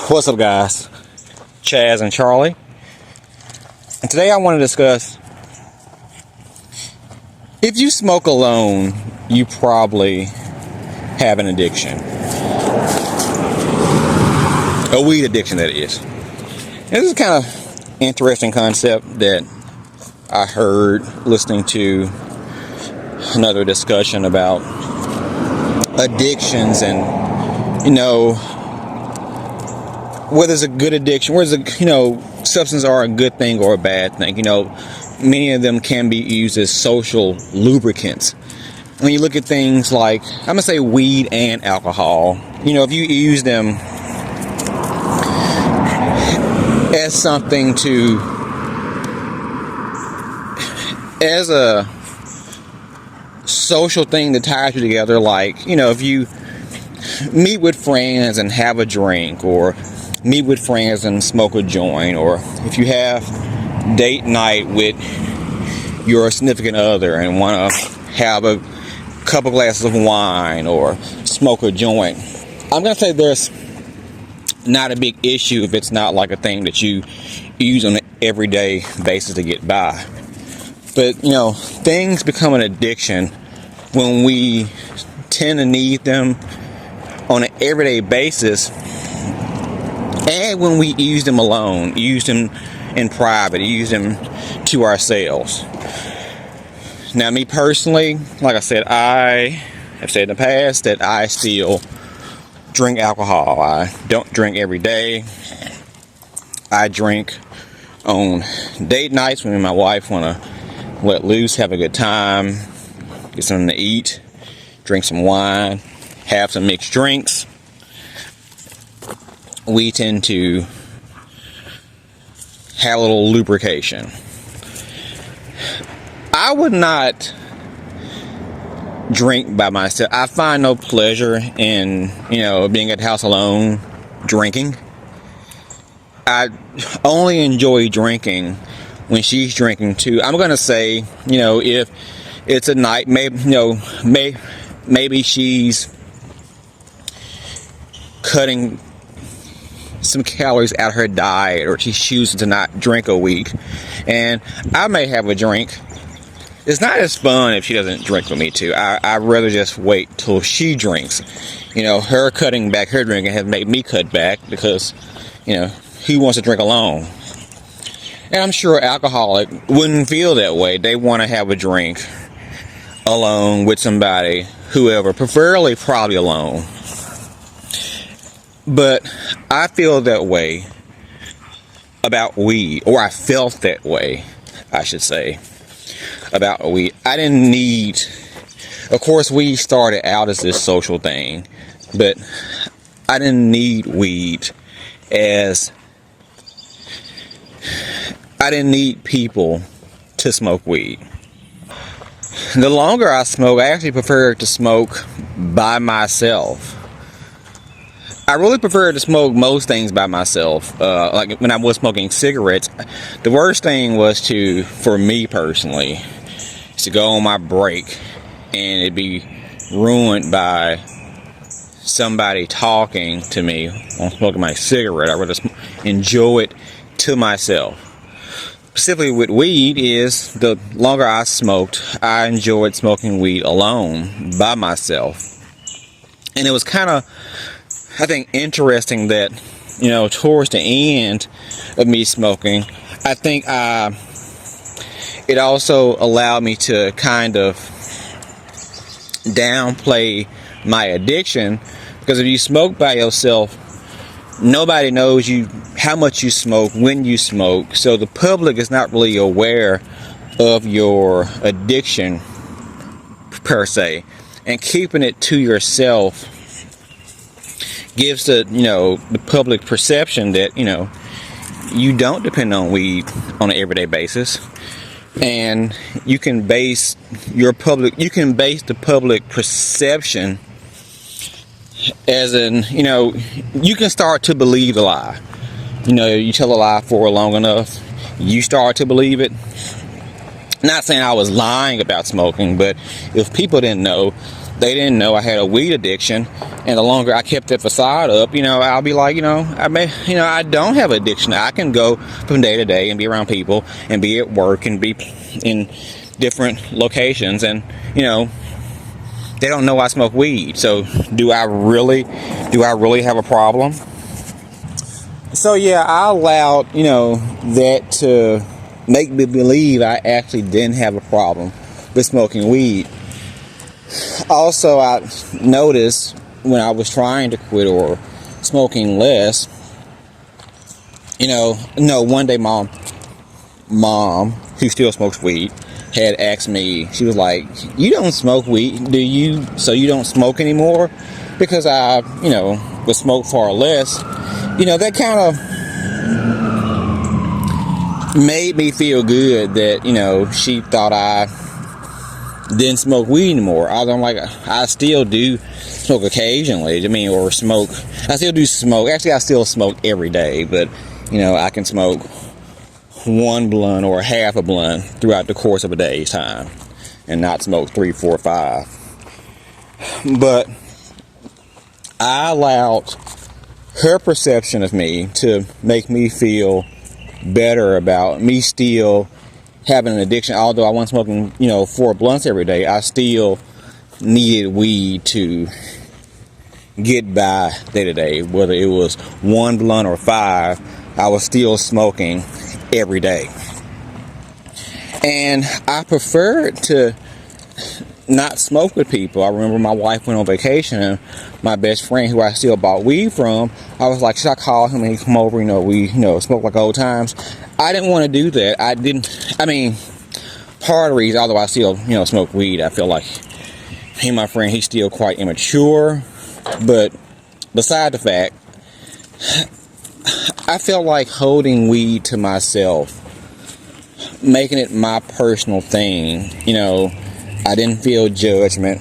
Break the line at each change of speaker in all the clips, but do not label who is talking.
What's up, guys? Chaz and Charlie. And today I want to discuss, if you smoke alone, you probably have an addiction. A weed addiction, that is. And this is kind of interesting concept that I heard listening to another discussion about addictions and, whether it's a good addiction, whether substances are a good thing or a bad thing. Many of them can be used as social lubricants. When you look at things like, I'm going to say weed and alcohol, if you use them as something as a social thing that ties you together, like, if you meet with friends and have a drink, or meet with friends and smoke a joint, or if you have date night with your significant other and want to have a couple glasses of wine or smoke a joint, I'm going to say there's not a big issue if it's not like a thing that you use on an everyday basis to get by. But, things become an addiction when we tend to need them on an everyday basis, and when we use them alone, use them in private, use them to ourselves. Now, me personally, like I said, I have said in the past that I still drink alcohol. I don't drink every day. I drink on date nights when me and my wife want to let loose, have a good time, get something to eat, drink some wine, have some mixed drinks. We tend to have a little lubrication. I would not drink by myself. I find no pleasure in, being at the house alone drinking. I only enjoy drinking when she's drinking too. I'm gonna say, if it's a night, maybe she's cutting some calories out of her diet, or she's choosing to not drink a week, and I may have a drink. It's not as fun if she doesn't drink with me too. I'd rather just wait till she drinks. Her cutting back her drinking has made me cut back, because who wants to drink alone? And I'm sure alcoholic wouldn't feel that way. They want to have a drink alone with somebody, whoever, preferably probably alone. But I feel that way about weed, or I felt that way, I should say, about weed. I didn't need, of course, weed started out as this social thing, but I didn't need weed as, I didn't need people to smoke weed. The longer I smoke, I actually prefer to smoke by myself. I really prefer to smoke most things by myself. Like when I was smoking cigarettes, the worst thing was for me personally, to go on my break and it'd be ruined by somebody talking to me on smoking my cigarette. I'd rather enjoy it to myself. Specifically with weed, is the longer I smoked, I enjoyed smoking weed alone by myself. And it was kind of, I think, interesting that, towards the end of me smoking, I think it also allowed me to kind of downplay my addiction, because if you smoke by yourself, nobody knows how much you smoke, when you smoke, so the public is not really aware of your addiction per se, and keeping it to yourself gives the public perception that you don't depend on weed on an everyday basis, and you can base the public perception as in, you can start to believe the lie. You tell a lie for long enough, you start to believe it. Not saying I was lying about smoking, but if people didn't know, they didn't know I had a weed addiction. And the longer I kept that facade up, I'll be like, I don't have addiction. I can go from day to day and be around people and be at work and be in different locations, and they don't know I smoke weed. So do I really have a problem? So yeah, I allowed that to make me believe I actually didn't have a problem with smoking weed. Also, I noticed when I was trying to quit or smoking less, one day mom, who still smokes weed, had asked me, she was like, "You don't smoke weed, do you? So you don't smoke anymore?" Because I, would smoke far less. That kind of made me feel good that, she thought I didn't smoke weed anymore. I'm like, I still do smoke occasionally. Or smoke. I still do smoke. Actually, I still smoke every day, but I can smoke one blunt or half a blunt throughout the course of a day's time, and not smoke 3, 4, 5. But I allowed her perception of me to make me feel better about me still having an addiction. Although I wasn't smoking 4 blunts every day, I still needed weed to get by day to day. Whether it was 1 blunt or 5, I was still smoking every day. And I preferred to not smoke with people. I remember my wife went on vacation, and my best friend, who I still bought weed from, I was like, should I call him and he come over, we smoke like old times? I didn't want to do that. Part of the reason, although I still smoke weed, I feel like my friend, he's still quite immature. But beside the fact, I felt like holding weed to myself, making it my personal thing. I didn't feel judgment.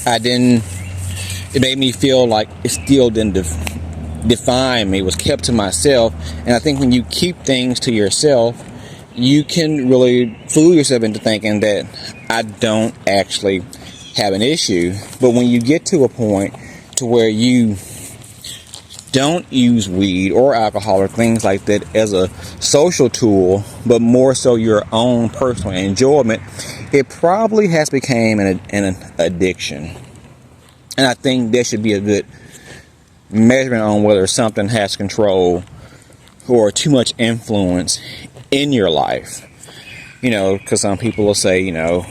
It made me feel like it still didn't define me. It was kept to myself. And I think when you keep things to yourself, you can really fool yourself into thinking that I don't actually have an issue. But when you get to a point to where you don't use weed or alcohol or things like that as a social tool, but more so your own personal enjoyment, it probably has become an addiction. And I think there should be a good measurement on whether something has control or too much influence in your life. Because some people will say,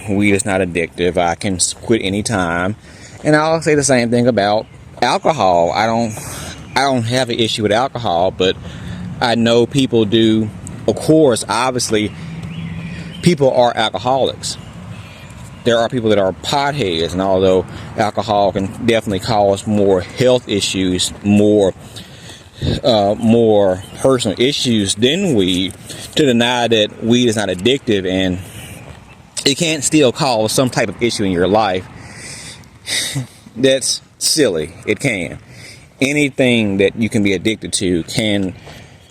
weed is not addictive, I can quit anytime. And I'll say the same thing about alcohol. I don't have an issue with alcohol, but I know people do. Of course, obviously, people are alcoholics. There are people that are potheads, and although alcohol can definitely cause more health issues, more personal issues than weed, to deny that weed is not addictive and it can't still cause some type of issue in your life, that's silly. It can. Anything that you can be addicted to can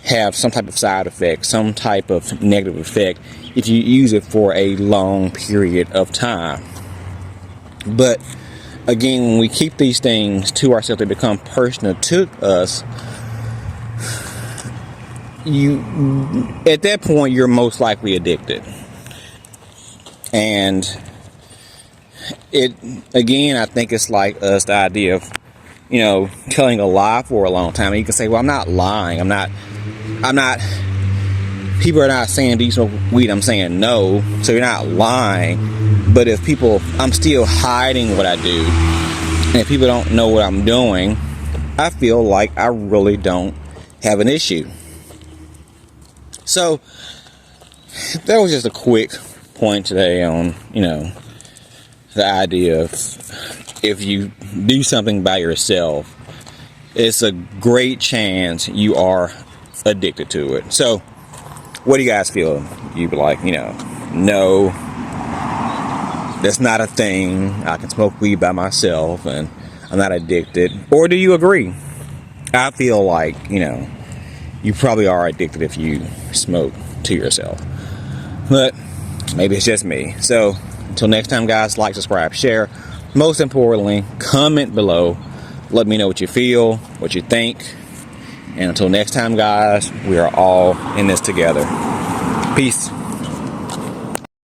have some type of side effect, some type of negative effect if you use it for a long period of time. But again, when we keep these things to ourselves, they become personal to us. At that point, you're most likely addicted. And I think it's like us, the idea of telling a lie for a long time. And you can say, well, I'm not lying. I'm not, people are not saying, do you smoke weed? I'm saying no. So you're not lying. But if I'm still hiding what I do. And if people don't know what I'm doing, I feel like I really don't have an issue. So that was just a quick point today on, the idea of if you do something by yourself, it's a great chance you are addicted to it. So what do you guys feel? You'd be like, no, that's not a thing. I can smoke weed by myself and I'm not addicted. Or do you agree? I feel like, you probably are addicted if you smoke to yourself. But maybe it's just me. So Until next time, guys, like, subscribe, share. Most importantly, comment below. Let me know what you feel, what you think. And until next time, guys, we are all in this together. Peace.